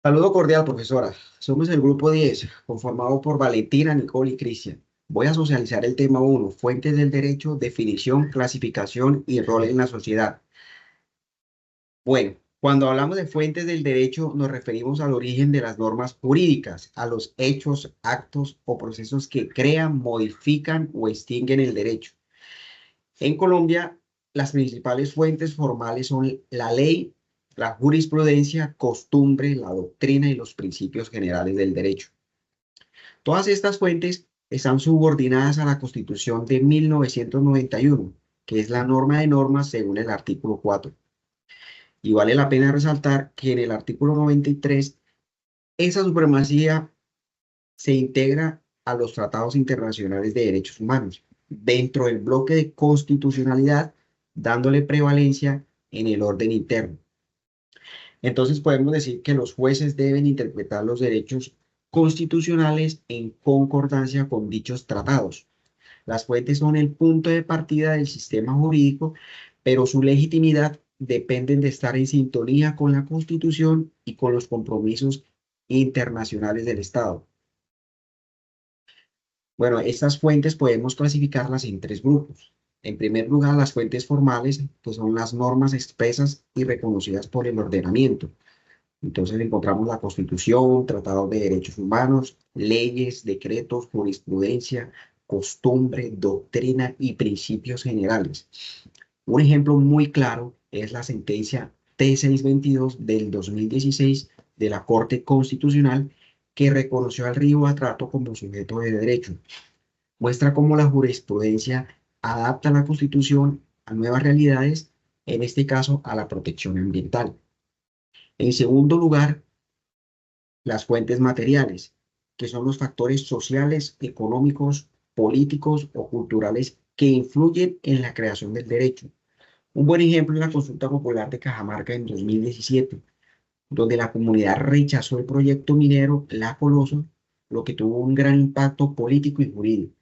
Saludo cordial, profesora. Somos el grupo 10, conformado por Valentina, Nicole y Cristian. Voy a socializar el tema uno: fuentes del derecho, definición, clasificación y rol en la sociedad. Bueno, cuando hablamos de fuentes del derecho, nos referimos al origen de las normas jurídicas, a los hechos, actos o procesos que crean, modifican o extinguen el derecho. En Colombia, las principales fuentes formales son la ley, la jurisprudencia, costumbre, la doctrina y los principios generales del derecho. Todas estas fuentes están subordinadas a la Constitución de 1991, que es la norma de normas según el artículo 4. Y vale la pena resaltar que en el artículo 93 esa supremacía se integra a los tratados internacionales de derechos humanos, dentro del bloque de constitucionalidad, dándole prevalencia en el orden interno. Entonces podemos decir que los jueces deben interpretar los derechos constitucionales en concordancia con dichos tratados. Las fuentes son el punto de partida del sistema jurídico, pero su legitimidad depende de estar en sintonía con la Constitución y con los compromisos internacionales del Estado. Bueno, estas fuentes podemos clasificarlas en tres grupos. En primer lugar, las fuentes formales, pues son las normas expresas y reconocidas por el ordenamiento. Entonces encontramos la Constitución, tratados de derechos humanos, leyes, decretos, jurisprudencia, costumbre, doctrina y principios generales. Un ejemplo muy claro es la sentencia T622 del 2016 de la Corte Constitucional, que reconoció al río Atrato como sujeto de derecho. Muestra cómo la jurisprudencia adapta la Constitución a nuevas realidades, en este caso a la protección ambiental. En segundo lugar, las fuentes materiales, que son los factores sociales, económicos, políticos o culturales que influyen en la creación del derecho. Un buen ejemplo es la consulta popular de Cajamarca en 2017, donde la comunidad rechazó el proyecto minero La Coloso, lo que tuvo un gran impacto político y jurídico.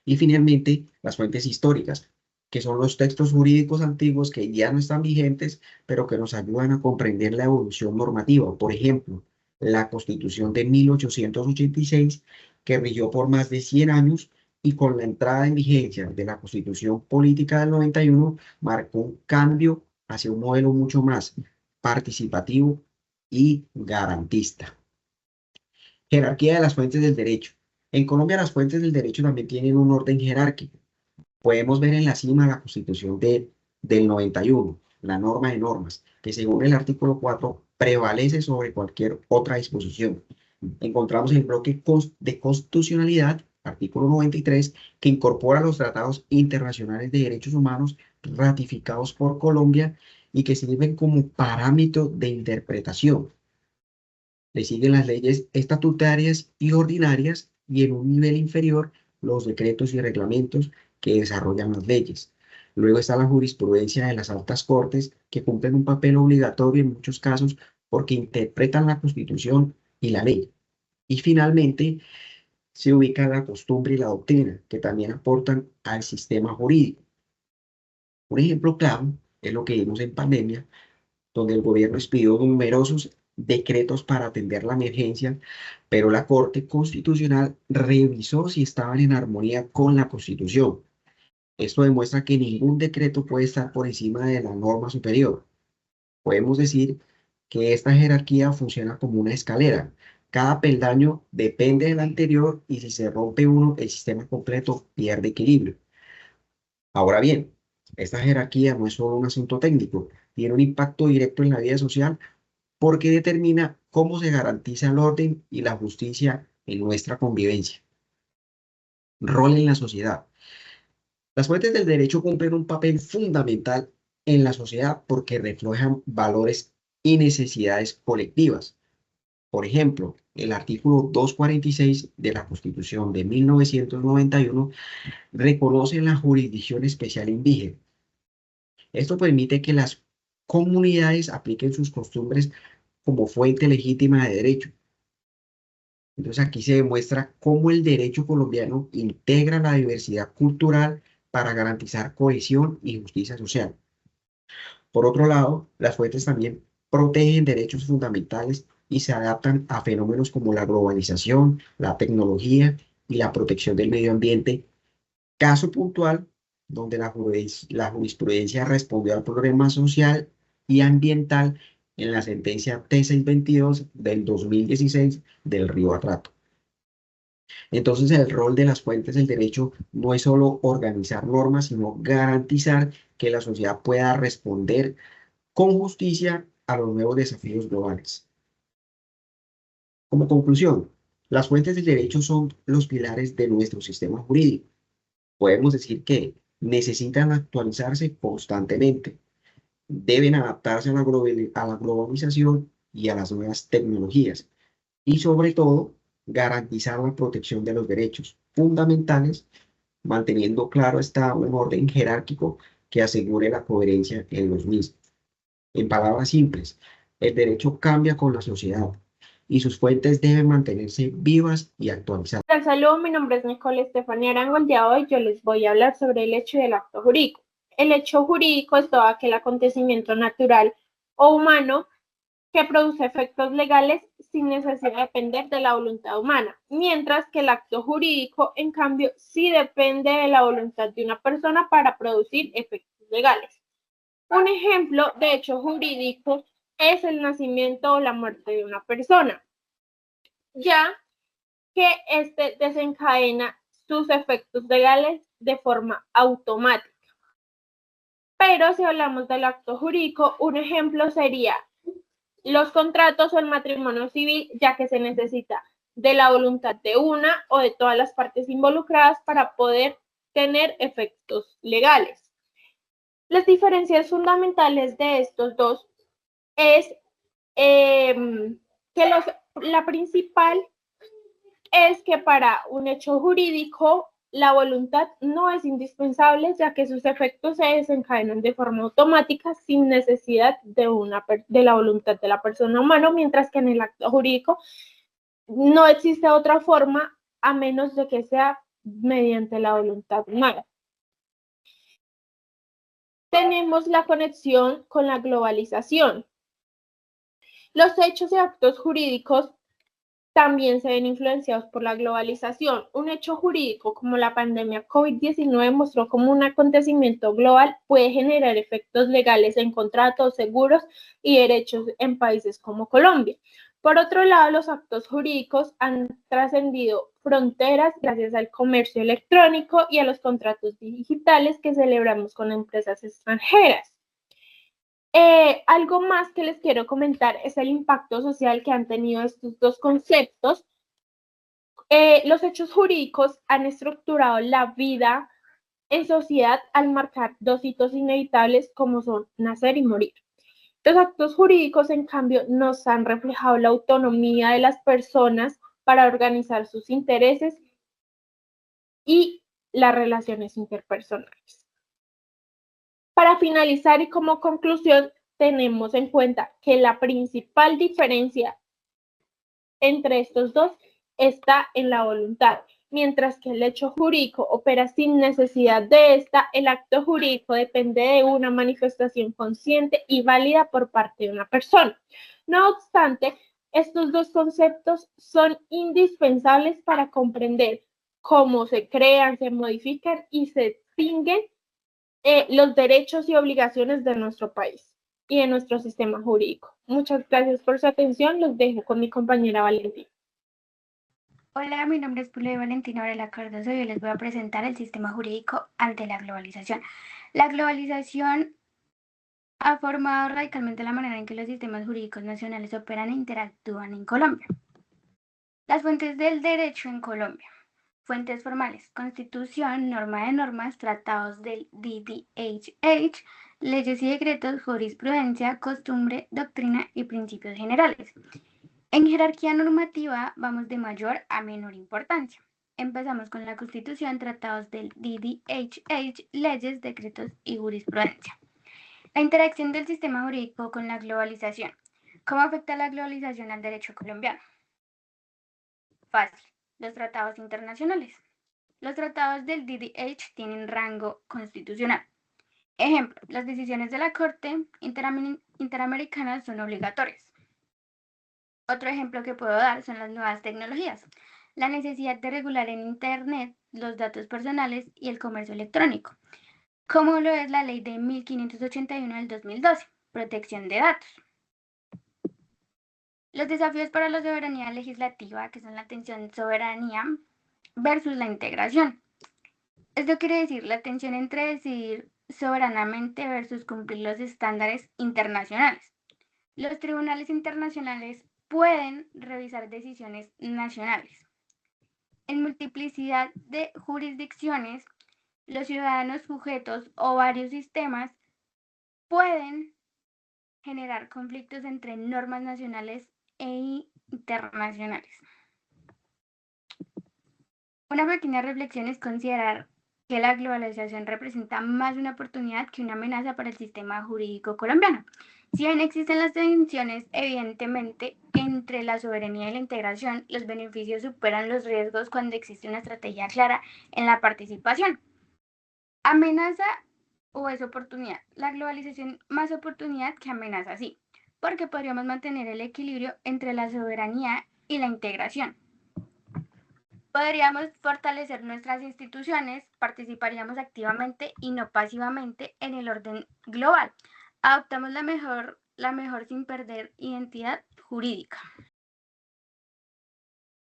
Y finalmente, las fuentes históricas, que son los textos jurídicos antiguos que ya no están vigentes, pero que nos ayudan a comprender la evolución normativa. Por ejemplo, la Constitución de 1886, que rigió por más de 100 años y con la entrada en vigencia de la Constitución Política del 91, marcó un cambio hacia un modelo mucho más participativo y garantista. Jerarquía de las fuentes del derecho. En Colombia las fuentes del derecho también tienen un orden jerárquico. Podemos ver en la cima la Constitución del 91, la norma de normas, que según el artículo 4 prevalece sobre cualquier otra disposición. Encontramos el bloque de constitucionalidad, artículo 93, que incorpora los tratados internacionales de derechos humanos ratificados por Colombia y que sirven como parámetro de interpretación. Le siguen las leyes estatutarias y ordinarias y en un nivel inferior los decretos y reglamentos que desarrollan las leyes. Luego está la jurisprudencia de las altas cortes, que cumplen un papel obligatorio en muchos casos porque interpretan la Constitución y la ley. Y finalmente se ubica la costumbre y la doctrina, que también aportan al sistema jurídico. Un ejemplo claro es lo que vimos en pandemia, donde el gobierno expidió numerosos decretos para atender la emergencia, pero la Corte Constitucional revisó si estaban en armonía con la Constitución. Esto demuestra que ningún decreto puede estar por encima de la norma superior. Podemos decir que esta jerarquía funciona como una escalera. Cada peldaño depende del anterior y si se rompe uno, el sistema completo pierde equilibrio. Ahora bien, esta jerarquía no es solo un asunto técnico, tiene un impacto directo en la vida social porque determina cómo se garantiza el orden y la justicia en nuestra convivencia. Rol en la sociedad. Las fuentes del derecho cumplen un papel fundamental en la sociedad porque reflejan valores y necesidades colectivas. Por ejemplo, el artículo 246 de la Constitución de 1991 reconoce la jurisdicción especial indígena. Esto permite que las comunidades apliquen sus costumbres como fuente legítima de derecho. Entonces aquí se demuestra cómo el derecho colombiano integra la diversidad cultural para garantizar cohesión y justicia social. Por otro lado, las fuentes también protegen derechos fundamentales y se adaptan a fenómenos como la globalización, la tecnología y la protección del medio ambiente. Caso puntual donde la jurisprudencia respondió al problema social y ambiental en la sentencia T622 del 2016 del Río Atrato. Entonces, el rol de las fuentes del derecho no es solo organizar normas, sino garantizar que la sociedad pueda responder con justicia a los nuevos desafíos globales. Como conclusión, las fuentes del derecho son los pilares de nuestro sistema jurídico. Podemos decir que necesitan actualizarse constantemente, deben adaptarse a la globalización y a las nuevas tecnologías y sobre todo garantizar la protección de los derechos fundamentales, manteniendo claro un orden jerárquico que asegure la coherencia en los mismos. En palabras simples, el derecho cambia con la sociedad y sus fuentes deben mantenerse vivas y actualizadas. Saludos, mi nombre es Nicole Estefanía Arango. El día de hoy yo les voy a hablar sobre el hecho y el acto jurídico. El hecho jurídico es todo aquel acontecimiento natural o humano que produce efectos legales sin necesidad de depender de la voluntad humana, mientras que el acto jurídico, en cambio, sí depende de la voluntad de una persona para producir efectos legales. Un ejemplo de hecho jurídico es el nacimiento o la muerte de una persona, ya que este desencadena sus efectos legales de forma automática. Pero si hablamos del acto jurídico, un ejemplo sería los contratos o el matrimonio civil, ya que se necesita de la voluntad de una o de todas las partes involucradas para poder tener efectos legales. Las diferencias fundamentales de estos dos es que la principal es que para un hecho jurídico la voluntad no es indispensable, ya que sus efectos se desencadenan de forma automática sin necesidad de la voluntad de la persona humana, mientras que en el acto jurídico no existe otra forma a menos de que sea mediante la voluntad humana. Tenemos la conexión con la globalización. Los hechos y actos jurídicos también se ven influenciados por la globalización. Un hecho jurídico como la pandemia COVID-19 mostró cómo un acontecimiento global puede generar efectos legales en contratos, seguros y derechos en países como Colombia. Por otro lado, los actos jurídicos han trascendido fronteras gracias al comercio electrónico y a los contratos digitales que celebramos con empresas extranjeras. Algo más que les quiero comentar es el impacto social que han tenido estos dos conceptos. Los hechos jurídicos han estructurado la vida en sociedad al marcar dos hitos inevitables como son nacer y morir. Los actos jurídicos, en cambio, nos han reflejado la autonomía de las personas para organizar sus intereses y las relaciones interpersonales. Para finalizar y como conclusión, tenemos en cuenta que la principal diferencia entre estos dos está en la voluntad. Mientras que el hecho jurídico opera sin necesidad de esta, el acto jurídico depende de una manifestación consciente y válida por parte de una persona. No obstante, estos dos conceptos son indispensables para comprender cómo se crean, se modifican y se extinguen los derechos y obligaciones de nuestro país y de nuestro sistema jurídico. Muchas gracias por su atención. Los dejo con mi compañera Valentina. Hola, mi nombre es Pule Valentina Varela Cardoso y hoy les voy a presentar el sistema jurídico ante la globalización. La globalización ha formado radicalmente la manera en que los sistemas jurídicos nacionales operan e interactúan en Colombia. Las fuentes del derecho en Colombia. Fuentes formales: Constitución, norma de normas, tratados del DDHH, leyes y decretos, jurisprudencia, costumbre, doctrina y principios generales. En jerarquía normativa vamos de mayor a menor importancia. Empezamos con la Constitución, tratados del DDHH, leyes, decretos y jurisprudencia. La interacción del sistema jurídico con la globalización. ¿Cómo afecta la globalización al derecho colombiano? Fácil. Los tratados internacionales. Los tratados del DDH tienen rango constitucional. Ejemplo, las decisiones de la Corte Interamericana son obligatorias. Otro ejemplo que puedo dar son las nuevas tecnologías, la necesidad de regular en Internet los datos personales y el comercio electrónico, como lo es la Ley de 1581 del 2012, protección de datos. Los desafíos para la soberanía legislativa, que son la tensión soberanía versus la integración. Esto quiere decir la tensión entre decidir soberanamente versus cumplir los estándares internacionales. Los tribunales internacionales pueden revisar decisiones nacionales. En multiplicidad de jurisdicciones, los ciudadanos sujetos o varios sistemas pueden generar conflictos entre normas nacionales e internacionales. Una pequeña reflexión es considerar que la globalización representa más una oportunidad que una amenaza para el sistema jurídico colombiano. Si bien existen las tensiones, evidentemente, entre la soberanía y la integración, los beneficios superan los riesgos cuando existe una estrategia clara en la participación. ¿Amenaza o es oportunidad? La globalización más oportunidad que amenaza, sí, porque podríamos mantener el equilibrio entre la soberanía y la integración. Podríamos fortalecer nuestras instituciones, participaríamos activamente y no pasivamente en el orden global. Adoptamos la mejor sin perder identidad jurídica.